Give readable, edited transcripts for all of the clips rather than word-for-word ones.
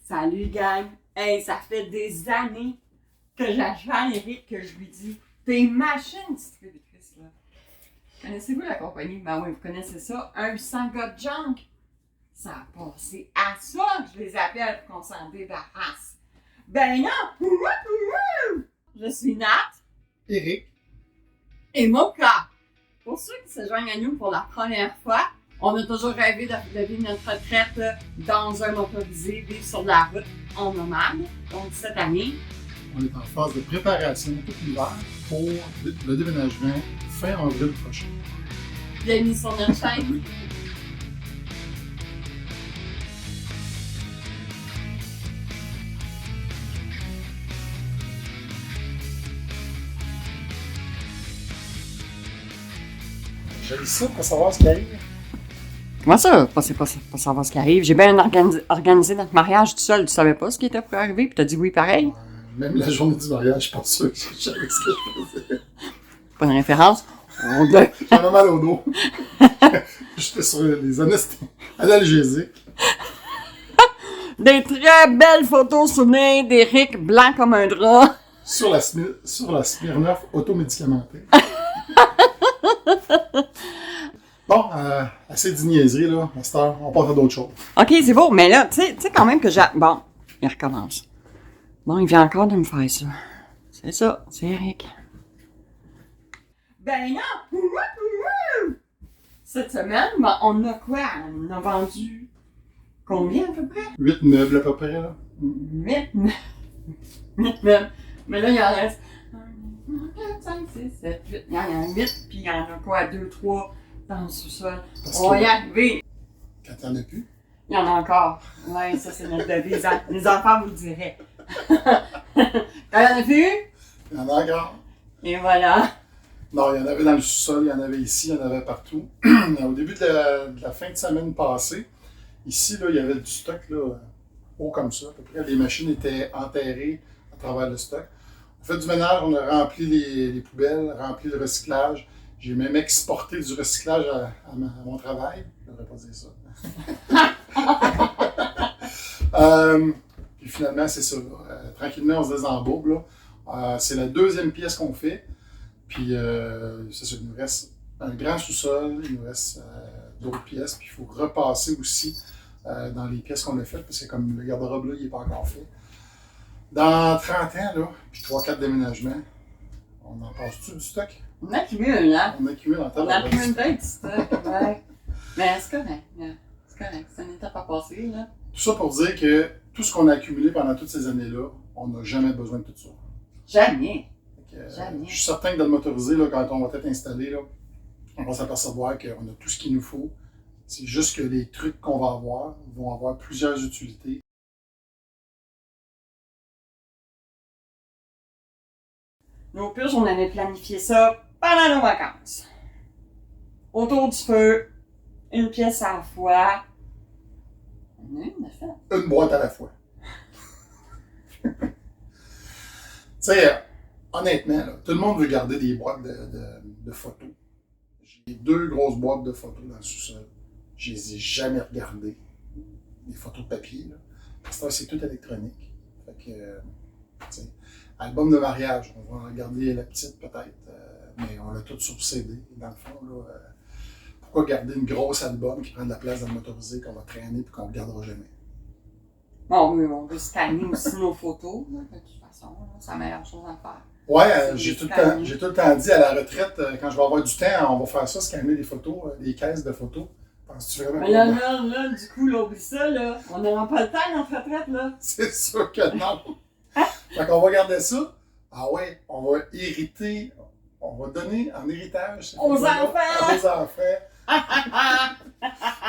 Salut gang! Hey, ça fait des années que j'achète Eric, que je lui dis t'es une machine, petite créatrice là. Connaissez-vous la compagnie? Ben oui, vous connaissez ça, 1-800 gars de junk. Ça a passé à ça que je les appelle pour qu'on s'en débarrasse. Ben non! Je suis Nat. Eric. Et Moka. Pour ceux qui se joignent à nous pour la première fois, on a toujours rêvé de vivre notre retraite dans un motorisé, vivre sur la route en nomade. Donc cette année, On est en phase de préparation tout l'hiver pour le déménagement fin avril prochain. bienvenue sur notre chaîne. J'ai ça pour savoir ce qui arrive. Comment ça, pas savoir ce qui arrive? J'ai bien organisé notre mariage tout seul. Tu savais pas ce qui était pour arriver, puis t'as dit oui pareil. Même la journée du mariage, je suis pas sûr que je savais ce que je faisais. Pas de référence. J'avais mal au dos. J'étais sur les analgésiques. Des très belles photos souvenirs d'Eric blanc comme un drap. Sur la Smirnoff automédicamentée. Bon, assez de niaiserie, là. À cette heure, on passe à d'autres choses. Ok, c'est beau, mais là, tu sais quand même que j'ai... Bon, il recommence. Bon, il vient encore de me faire ça. C'est ça, c'est Eric. Ben non! Cette semaine, ben, on a quoi? On a vendu combien à peu près? 8 meubles à peu près, là. 8 meubles. Mais là, il en reste 4, 5, 6, 7, 8. Il y en a 8, puis il y en a quoi? 2, 3 dans le sous-sol. Parce On va que- y arriver. Quand il n'y en a plus. Il y en a encore. Ouais, ça, c'est notre devise. Hein. Les enfants vous le diraient. Il y en a plus? Il y en a encore. Et voilà. Non, il y en avait dans le sous-sol, il y en avait ici, il y en avait partout. Au début de la fin de semaine passée, ici, là, il y avait du stock là, haut comme ça. À peu près. Les machines étaient enterrées à travers le stock. On a fait du ménage, on a rempli les poubelles, rempli le recyclage. J'ai même exporté du recyclage à mon travail. Je ne devrais pas dire ça. Puis finalement, c'est ça. Tranquillement, on se désembourbe. Là. C'est la deuxième pièce qu'on fait. Puis, c'est ça, il nous reste un grand sous-sol, il nous reste d'autres pièces, puis il faut repasser aussi dans les pièces qu'on a faites, parce que comme le garde-robe, là, il n'est pas encore fait. Dans 30 ans, là, puis 3-4 déménagements, on en passe-tu du stock? On accumule, hein? On accumule en On temps accumule bien du stock. Ouais. Mais c'est correct. Hein. C'est correct. C'est une étape à passer, là. Tout ça pour dire que tout ce qu'on a accumulé pendant toutes ces années-là, on n'a jamais besoin de tout ça. Jamais. Fait que, Jamais. je suis certain que dans le motorisé, là, quand on va être installé, là, on va s'apercevoir qu'on a tout ce qu'il nous faut. C'est juste que les trucs qu'on va avoir vont avoir plusieurs utilités. Nos puces, on avait planifié ça pendant nos vacances. Autour du feu, une pièce à la fois. On a une affaire. Une boîte à la fois. Tu sais, honnêtement, là, tout le monde veut garder des boîtes de photos. J'ai 2 grosses boîtes de photos dans le sous-sol. Je les ai jamais regardées. Des photos de papier, là. Parce que c'est tout électronique. Fait que, tu sais, album de mariage, on va regarder la petite peut-être, mais on l'a tout sur CD. Dans le fond, là, pourquoi garder une grosse album qui prend de la place dans le motorisé qu'on va traîner et qu'on ne regardera jamais? Bon, oui, on veut scanner aussi nos photos, là, de toute façon. Là, c'est la meilleure chose à faire. Ouais, C'est j'ai des tout scanners. le temps dit à la retraite, quand je vais avoir du temps, on va faire ça, scanner des photos, des caisses de photos. Penses-tu vraiment Mais là, du coup, là, oublie ça, là. On n'aura pas le temps, notre retraite, là. C'est sûr que non. Fait qu'on va garder ça. Ah ouais, on va hériter, on va donner en héritage ces Aux photos-là enfants! à nos enfants.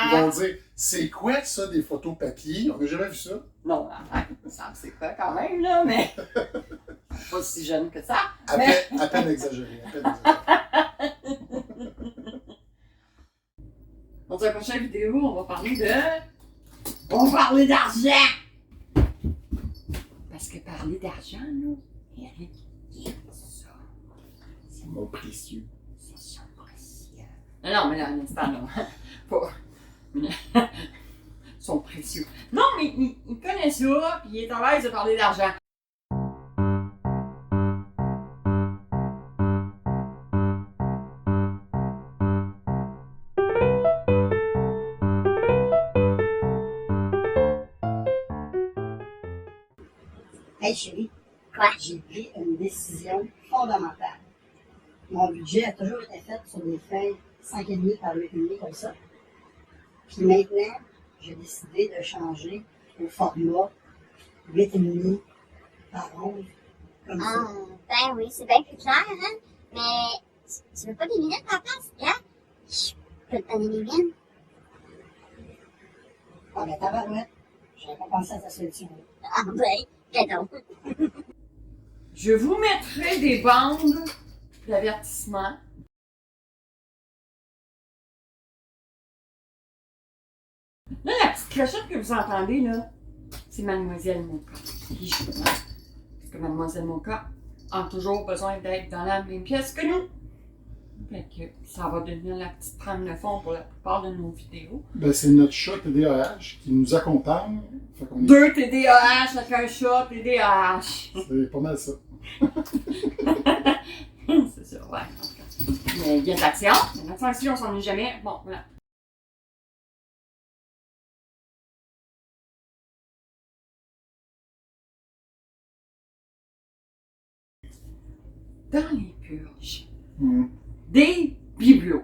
Ils vont dire, c'est quoi ça, des photos papier? On n'a jamais vu ça. Non, arrête, ça me c'est pas quand même, là, mais. Pas si jeune que ça. À peine exagéré, à peine exagéré. Dans une prochaine vidéo, on va parler de. On va parler d'argent! Parce que parler d'argent, là, Eric, il aime ça. C'est mon précieux. C'est son précieux. Non, mais là, un instant, là. Pas. sont précieux. Non, mais il connaît ça, puis il est à l'aise de parler d'argent. Hey chérie, Quoi? j'ai pris une décision fondamentale. Mon budget a toujours été fait sur des feuilles 5,5 par 8,5 comme ça. Puis maintenant, j'ai décidé de changer au format 8,5 par 11 comme ça. Ben oui, c'est bien plus clair, hein? Mais tu veux pas des lunettes à la place? Regarde, je peux te donner des miennes. Ah ben tabarouette, j'avais pas pensé à ta solution. Ah ben, cadeau. Je vous mettrai des bandes d'avertissement. Là, la petite clochette que vous entendez, là, c'est Mademoiselle Moka qui joue. Parce que Mademoiselle Moka a toujours besoin d'être dans la même pièce que nous. Fait que ça va devenir la petite trame de fond pour la plupart de nos vidéos. Ben, c'est notre chat TDAH qui nous accompagne. Fait qu'on est... 2 TDAH avec un chat TDAH. C'est pas mal ça. C'est ça, ouais. Mais il y a de l'action. Il y a de l'action, on s'ennuie jamais. Bon, voilà. Dans les purges, des bibelots.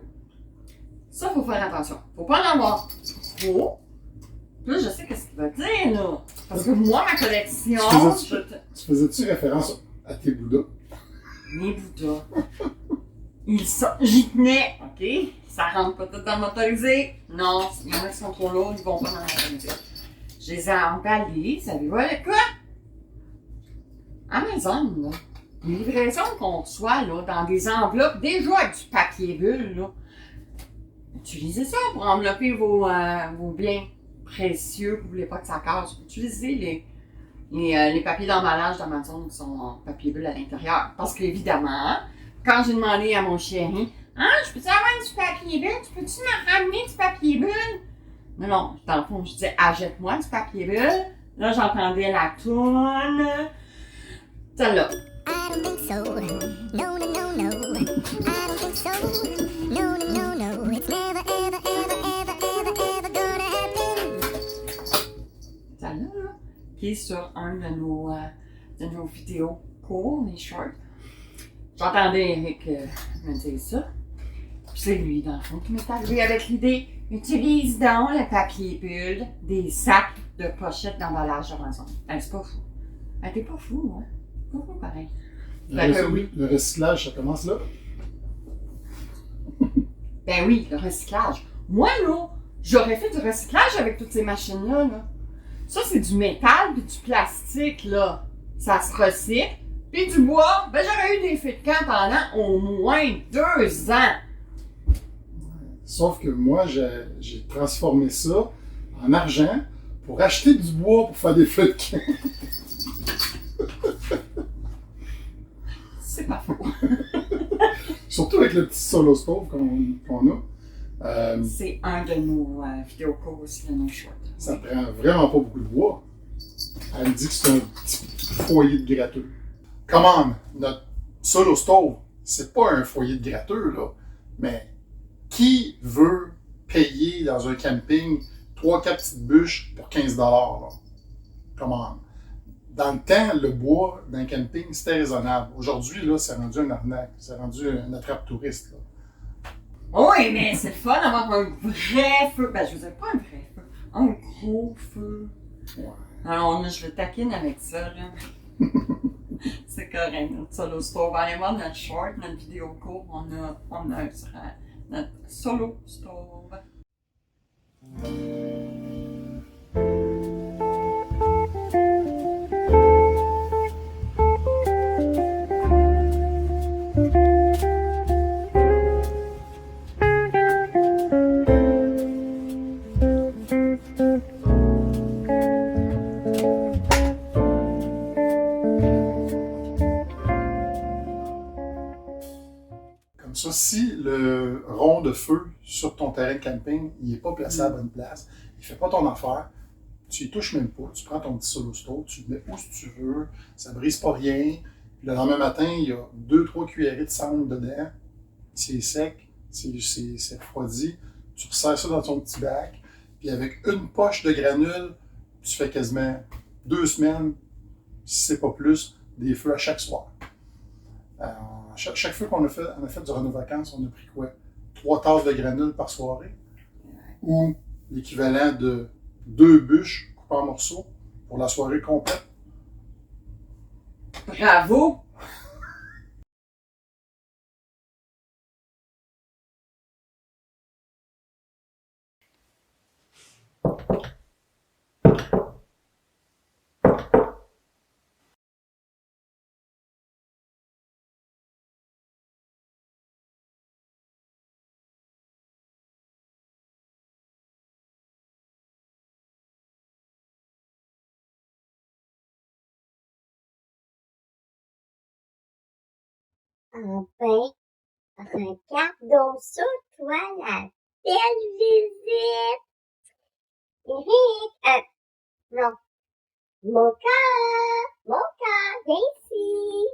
Ça, faut faire attention. Faut pas en avoir trop. Là, je sais qu'est-ce qu'il va dire, là. Parce que moi, ma collection... Tu faisais-tu référence à tes Bouddhas? Mes Bouddhas. J'y tenais, OK? Ça rentre pas tout dans le motorisé. Non, il y en a qui sont trop lourds, ils vont pas dans la motorisé. Je les ai emballés, savez-vous avec quoi? Amazon, là. Les livraisons qu'on reçoit, là, dans des enveloppes, déjà avec du papier bulle, là. Utilisez ça pour envelopper vos biens précieux, que vous voulez pas que ça casse. Utilisez les papiers d'emballage d'Amazon qui sont en papier bulle à l'intérieur. Parce qu'évidemment, quand j'ai demandé à mon chéri, « Ah, je peux-tu avoir du papier bulle? Tu peux-tu me ramener du papier bulle? » Non, dans le fond, je disais, « Achète-moi du papier bulle. » Là, j'entendais la toune. Celle-là. I don't think so. No, no, no, no. I don't think so. No, no, no, no. It's never, ever, ever, ever, ever, ever gonna happen. Celle-là, là, qui est sur un de nos vidéos courts, les shorts. J'entendais Eric me dire ça. Puis c'est lui, dans le fond, qui m'est arrivé avec l'idée. Utilise donc le papier bulle des sacs de pochettes d'emballage d'Amazon. C'est pas fou. T'es pas fou, hein? Pas fou, pareil. Le recyclage, ça commence là? Ben oui, le recyclage. Moi, là, j'aurais fait du recyclage avec toutes ces machines-là, là. Ça, c'est du métal puis du plastique, là. Ça se recycle. Puis du bois, ben j'aurais eu des feux de camp pendant au moins 2 ans. Sauf que moi, j'ai transformé ça en argent pour acheter du bois pour faire des feux de camp. C'est pas faux. Surtout avec le petit solo stove qu'on a. C'est un de nos vidéos courts aussi, de nos shorts. Ça prend vraiment pas beaucoup de bois. Elle me dit que c'est un petit foyer de gratteux. Comment notre solo stove, c'est pas un foyer de gratteux, là. Mais qui veut payer dans un camping 3-4 petites bûches pour 15 $, là? Comment? Dans le temps, le bois d'un camping, c'était raisonnable. Aujourd'hui, là, c'est rendu un arnaque. C'est rendu une attrape touriste, là. Oui, mais c'est le fun d'avoir un vrai feu. Ben, je veux dire, pas un vrai feu. Un gros feu. Ouais. Alors, je le taquine avec ça, là. C'est correct, notre solo stove. Allez voir notre short, notre vidéo court. On a notre solo stove. Comme ça, si le rond de feu sur ton terrain de camping, il n'est pas placé à la bonne place, il fait pas ton affaire, tu y touches même pas, tu prends ton petit solo stove, tu le mets où tu veux, ça brise pas rien. Puis le lendemain matin, il y a 2-3 cuillerées de cendre dedans, c'est sec, c'est refroidi, tu resserres ça dans ton petit bac, puis avec une poche de granules, tu fais quasiment 2 semaines, si c'est pas plus, des feux à chaque soir. Chaque feu qu'on a fait durant nos vacances, on a pris quoi? 3 tasses de granules par soirée, ou l'équivalent de 2 bûches coupées en morceaux pour la soirée complète. Bravo! Ah ben, regardons ça, toi, la belle visite. Eric, non, Mocha, viens ici.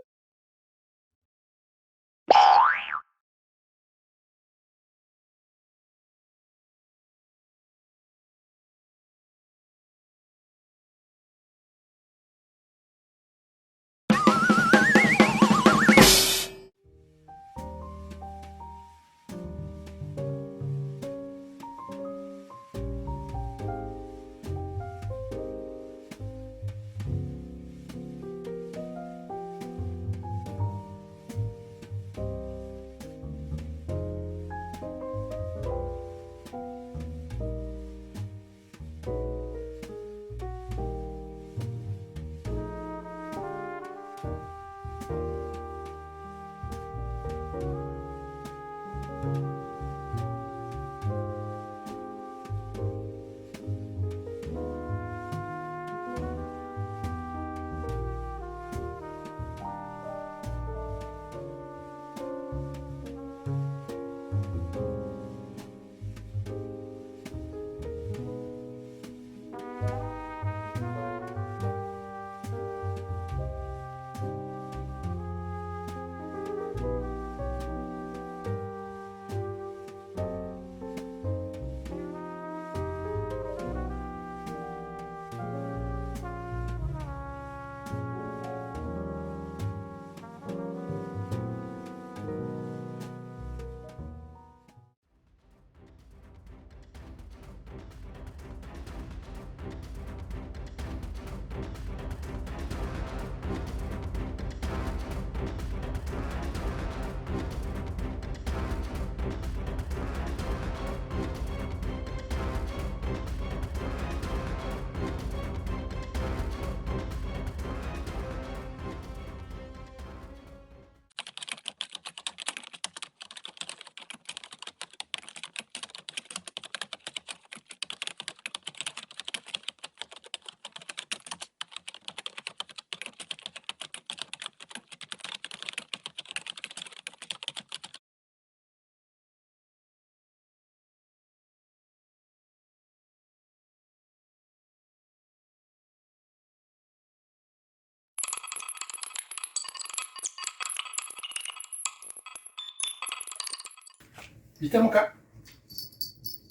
Vite mon cas.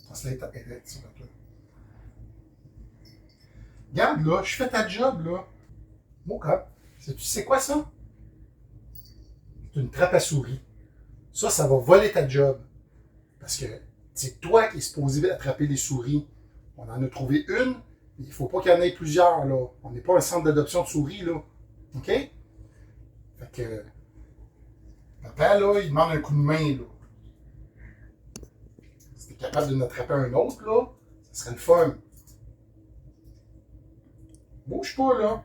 Translate ta pérette sur le plat. Regarde là, je fais ta job là. Mon cas. Tu sais quoi ça? C'est une trappe à souris. Ça va voler ta job. Parce que c'est toi qui es supposé attraper les souris. On en a trouvé une, mais il ne faut pas qu'il y en ait plusieurs, là. On n'est pas un centre d'adoption de souris, là. OK? Fait que, papa, là, il demande un coup de main, là. Si t'es capable de n'attraper un autre, là, ça serait le fun. Bouge pas, là.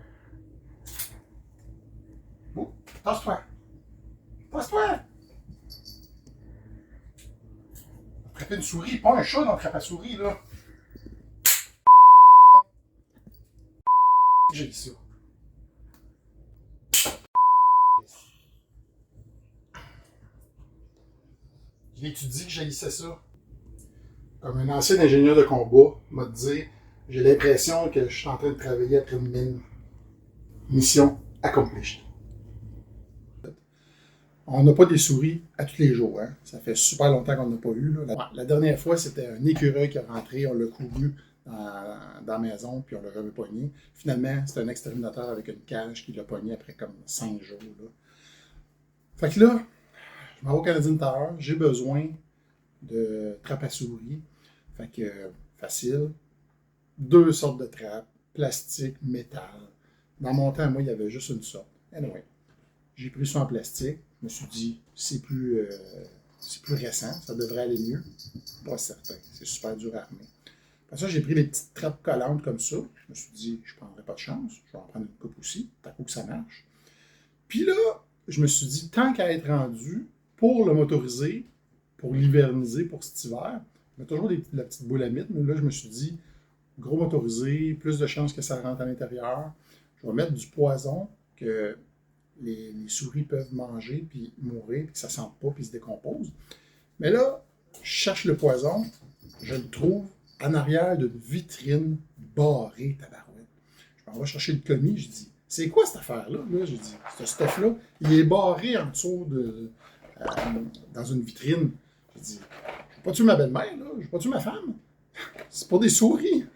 Bouge. Tasse-toi. Tasse-toi. Attraper une souris, pas un chat dans le trappe à souris, là. J'ai dit ça. Je l'ai-tu dit que j'haïssais ça? comme un ancien ingénieur de combat m'a dit, j'ai l'impression que je suis en train de travailler après une mine. Mission accomplie. On n'a pas des souris à tous les jours. Hein? Ça fait super longtemps qu'on n'a pas eu. Là. La dernière fois, c'était un écureuil qui est rentré, on l'a couru dans la maison, puis on l'a jamais pogné. Finalement, c'est un exterminateur avec une cage qui l'a pogné après comme 5 jours. Là. Fait que là, je m'en vais au Canadian Tower, j'ai besoin de trappes à souris. Fait que, facile. 2 sortes de trappes, plastique, métal. Dans mon temps, moi, il y avait juste une sorte. Anyway, j'ai pris ça en plastique. Je me suis dit, c'est plus récent, ça devrait aller mieux. Pas certain, c'est super dur à armer. Après ça, j'ai pris les petites trappes collantes comme ça. Je me suis dit, je ne prendrai pas de chance, je vais en prendre une coupe aussi, tant que ça marche. Puis là, je me suis dit, tant qu'à être rendu, pour le motoriser, pour l'hiverniser pour cet hiver, il y a toujours la petite boule à mythe, mais là, je me suis dit, gros motorisé, plus de chances que ça rentre à l'intérieur. Je vais mettre du poison que les souris peuvent manger, puis mourir, puis que ça ne sente pas, puis se décompose. Mais là, je cherche le poison, je le trouve en arrière d'une vitrine barrée, tabarouette. Je m'en vais chercher le commis, je dis, c'est quoi cette affaire-là? Là, je dis, ce stuff-là, il est barré en dessous dans une vitrine. Je dis, je vais pas tuer ma belle-mère, là, je vais pas tuer ma femme. C'est pour des souris.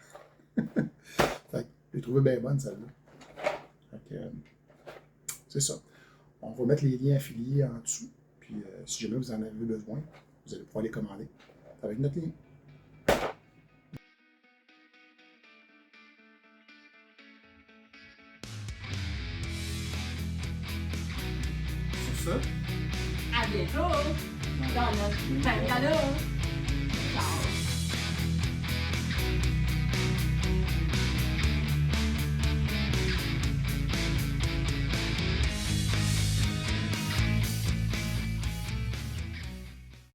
Fait que j'ai trouvé bien bonne, celle-là. Fait que, c'est ça. On va mettre les liens affiliés en dessous. Puis si jamais vous en avez besoin, vous allez pouvoir les commander avec notre lien. À bientôt dans notre Tangana.